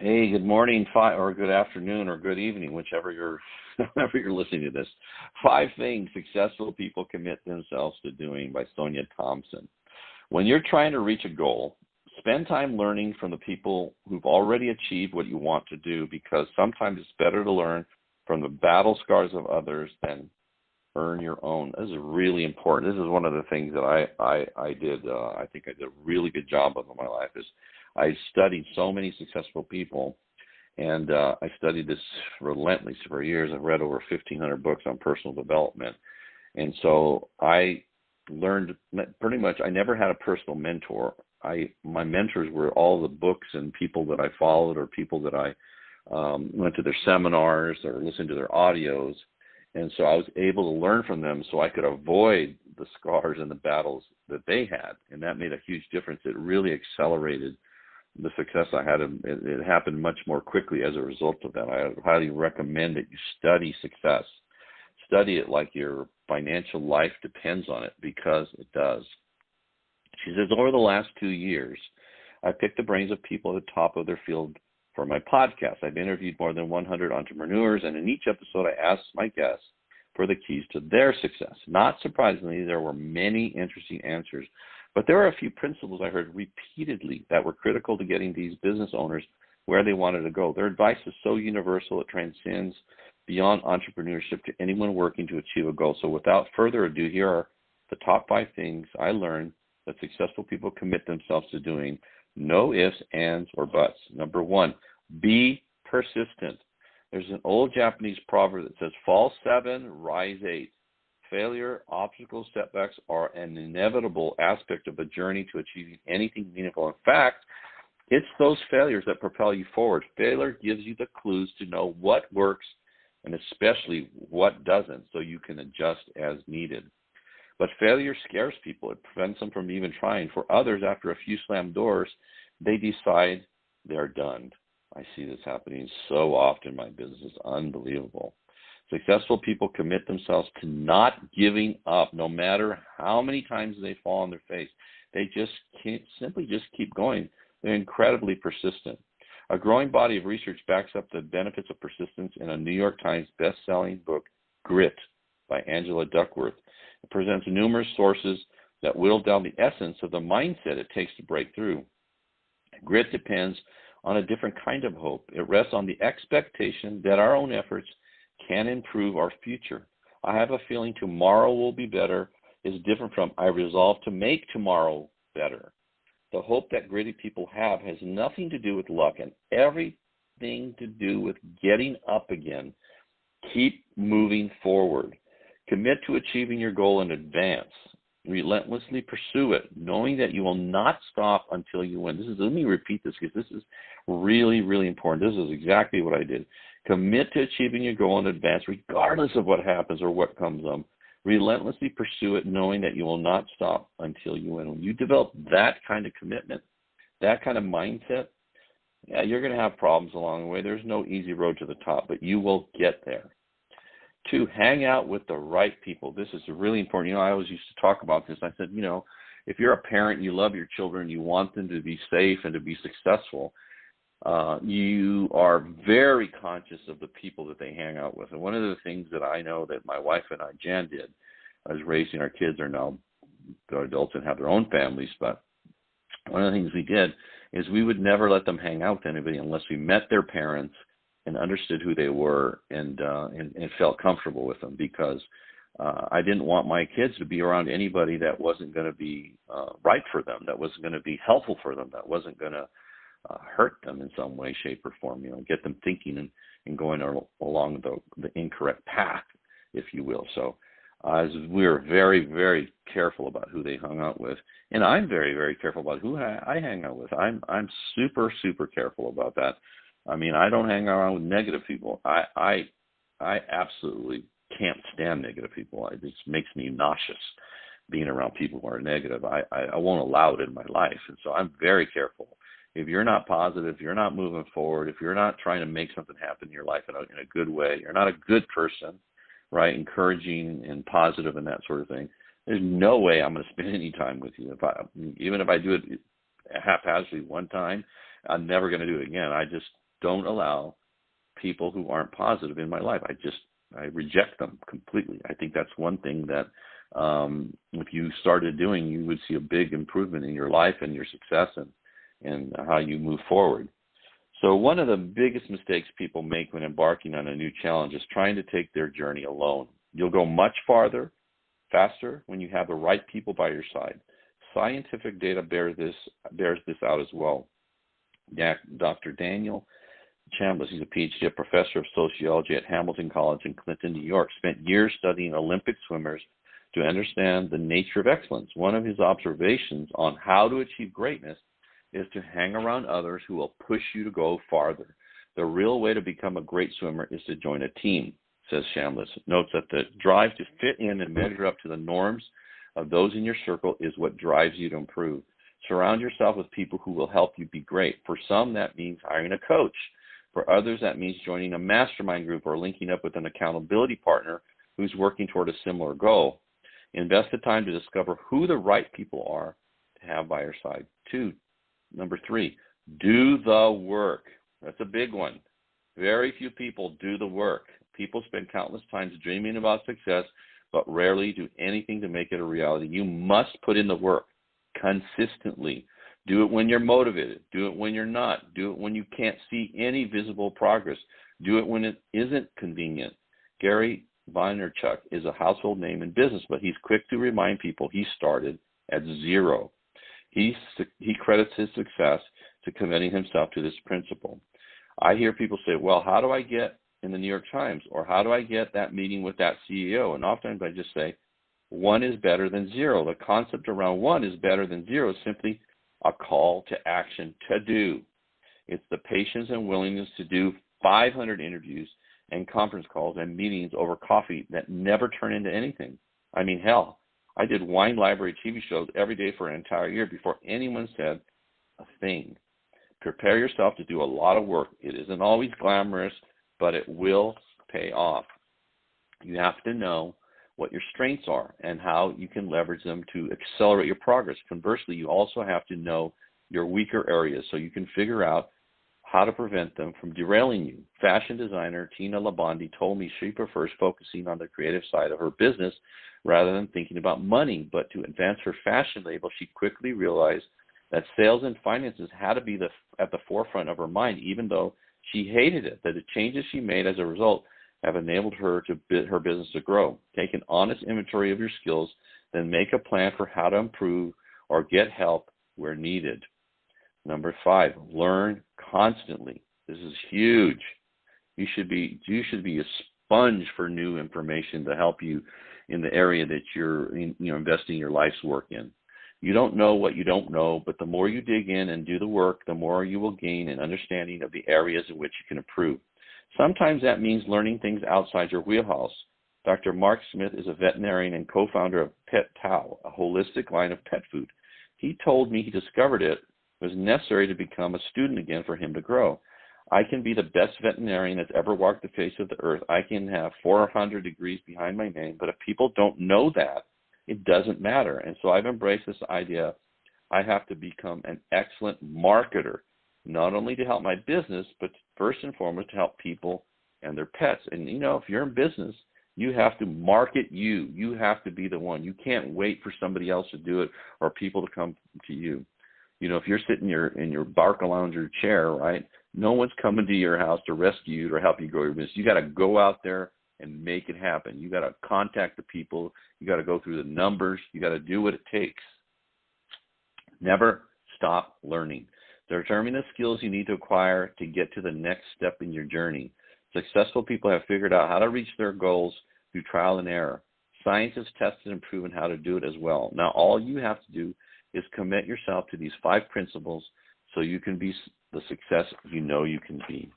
Hey, good morning, or good afternoon, or good evening, whichever you're, whenever you're listening to this. 5 things successful people commit themselves to doing by Sonia Thompson. When you're trying to reach a goal, spend time learning from the people who've already achieved what you want to do, because sometimes it's better to learn from the battle scars of others than earn your own. This is really important. This is one of the things that I did. I think I did a really good job of in my life. Is I studied so many successful people, and I studied this relentlessly for years. I've read over 1,500 books on personal development, and so I learned pretty much. I never had a personal mentor. My mentors were all the books and people that I followed, or people that I went to their seminars or listened to their audios. And so I was able to learn from them so I could avoid the scars and the battles that they had. And that made a huge difference. It really accelerated the success I had. It happened much more quickly as a result of that. I highly recommend that you study success. Study it like your financial life depends on it, because it does. She says, over the last 2 years, I picked the brains of people at the top of their field for my podcast. I've interviewed more than 100 entrepreneurs, and in each episode, I asked my guests for the keys to their success. Not surprisingly, there were many interesting answers, but there were a few principles I heard repeatedly that were critical to getting these business owners where they wanted to go. Their advice is so universal, it transcends beyond entrepreneurship to anyone working to achieve a goal. So without further ado, here are the top 5 things I learned that successful people commit themselves to doing. No ifs, ands, or buts. Number 1, be persistent. There's an old Japanese proverb that says, fall 7, rise 8. Failure, obstacles, setbacks are an inevitable aspect of the journey to achieving anything meaningful. In fact, it's those failures that propel you forward. Failure gives you the clues to know what works and especially what doesn't, so you can adjust as needed. But failure scares people. It prevents them from even trying. For others, after a few slammed doors, they decide they're done. I see this happening so often in my business. It's unbelievable. Successful people commit themselves to not giving up, no matter how many times they fall on their face. They just can't simply just keep going. They're incredibly persistent. A growing body of research backs up the benefits of persistence in a New York Times best-selling book, Grit, by Angela Duckworth. It presents numerous sources that whittle down the essence of the mindset it takes to break through. Grit depends on a different kind of hope. It rests on the expectation that our own efforts can improve our future. I have a feeling tomorrow will be better is different from I resolve to make tomorrow better. The hope that gritty people have has nothing to do with luck and everything to do with getting up again. Keep moving forward. Commit to achieving your goal in advance. Relentlessly pursue it, knowing that you will not stop until you win. Let me repeat this, because this is really, really important. This is exactly what I did. Commit to achieving your goal in advance, regardless of what happens or what comes up. Relentlessly pursue it, knowing that you will not stop until you win. When you develop that kind of commitment, that kind of mindset, yeah, you're going to have problems along the way. There's no easy road to the top, but you will get there. 2, hang out with the right people. This is really important. I always used to talk about this. I said, if you're a parent, you love your children, you want them to be safe and to be successful, you are very conscious of the people that they hang out with. And one of the things that I know that my wife and I, Jan, did, as raising our kids, are now they're adults and have their own families, but one of the things we did is we would never let them hang out with anybody unless we met their parents and understood who they were and felt comfortable with them, because I didn't want my kids to be around anybody that wasn't going to be right for them, that wasn't going to be helpful for them, that wasn't going to hurt them in some way, shape, or form, get them thinking and going along the incorrect path, if you will. So we were very, very careful about who they hung out with. And I'm very, very careful about who I hang out with. I'm super, super careful about that. I mean, I don't hang around with negative people. I absolutely can't stand negative people. It just makes me nauseous being around people who are negative. I won't allow it in my life. And so I'm very careful. If you're not positive, if you're not moving forward, if you're not trying to make something happen in your life in a good way, you're not a good person, right? Encouraging and positive and that sort of thing. There's no way I'm going to spend any time with you. Even if I do it haphazardly one time, I'm never going to do it again. don't allow people who aren't positive in my life. I reject them completely. I think that's one thing that if you started doing, you would see a big improvement in your life and your success and how you move forward. So one of the biggest mistakes people make when embarking on a new challenge is trying to take their journey alone. You'll go much farther, faster when you have the right people by your side. Scientific data bears this out as well. Dr. Daniel Chambliss, he's a PhD, a professor of sociology at Hamilton College in Clinton, New York, spent years studying Olympic swimmers to understand the nature of excellence. One of his observations on how to achieve greatness is to hang around others who will push you to go farther. The real way to become a great swimmer is to join a team, says Chambliss. Notes that the drive to fit in and measure up to the norms of those in your circle is what drives you to improve. Surround yourself with people who will help you be great. For some, that means hiring a coach. For others, that means joining a mastermind group or linking up with an accountability partner who's working toward a similar goal. Invest the time to discover who the right people are to have by your side. Number 3, do the work. That's a big one. Very few people do the work. People spend countless times dreaming about success, but rarely do anything to make it a reality. You must put in the work consistently. Do it when you're motivated. Do it when you're not. Do it when you can't see any visible progress. Do it when it isn't convenient. Gary Vaynerchuk is a household name in business, but he's quick to remind people he started at zero. He credits his success to committing himself to this principle. I hear people say, well, how do I get in the New York Times? Or how do I get that meeting with that CEO? And oftentimes I just say, 1 is better than 0. The concept around 1 is better than 0 is simply a call to action to do. It's the patience and willingness to do 500 interviews and conference calls and meetings over coffee that never turn into anything. I mean, hell, I did wine library TV shows every day for an entire year before anyone said a thing. Prepare yourself to do a lot of work. It isn't always glamorous, but it will pay off. You have to know what your strengths are and how you can leverage them to accelerate your progress. Conversely, you also have to know your weaker areas so you can figure out how to prevent them from derailing you. Fashion designer Tina Labonte told me she prefers focusing on the creative side of her business rather than thinking about money. But to advance her fashion label, she quickly realized that sales and finances had to be at the forefront of her mind, even though she hated it. That the changes she made as a result have enabled her business to grow. Take an honest inventory of your skills, then make a plan for how to improve or get help where needed. Number 5, learn constantly. This is huge. You should be a sponge for new information to help you in the area that you're investing your life's work in. You don't know what you don't know, but the more you dig in and do the work, the more you will gain an understanding of the areas in which you can improve. Sometimes that means learning things outside your wheelhouse. Dr. Mark Smith is a veterinarian and co-founder of Pet Tao, a holistic line of pet food. He told me he discovered it was necessary to become a student again for him to grow. I can be the best veterinarian that's ever walked the face of the earth. I can have 400 degrees behind my name, but if people don't know that, it doesn't matter. And so I've embraced this idea. I have to become an excellent marketer, not only to help my business, but first and foremost to help people and their pets. And, if you're in business, you have to market you. You have to be the one. You can't wait for somebody else to do it or people to come to you. If you're sitting in your Barcalounger chair, right, no one's coming to your house to rescue you or help you grow your business. You got to go out there and make it happen. You got to contact the people. You got to go through the numbers. You got to do what it takes. Never stop learning. Determine the skills you need to acquire to get to the next step in your journey. Successful people have figured out how to reach their goals through trial and error. Science has tested and proven how to do it as well. Now, all you have to do is commit yourself to these 5 principles so you can be the success you know you can be.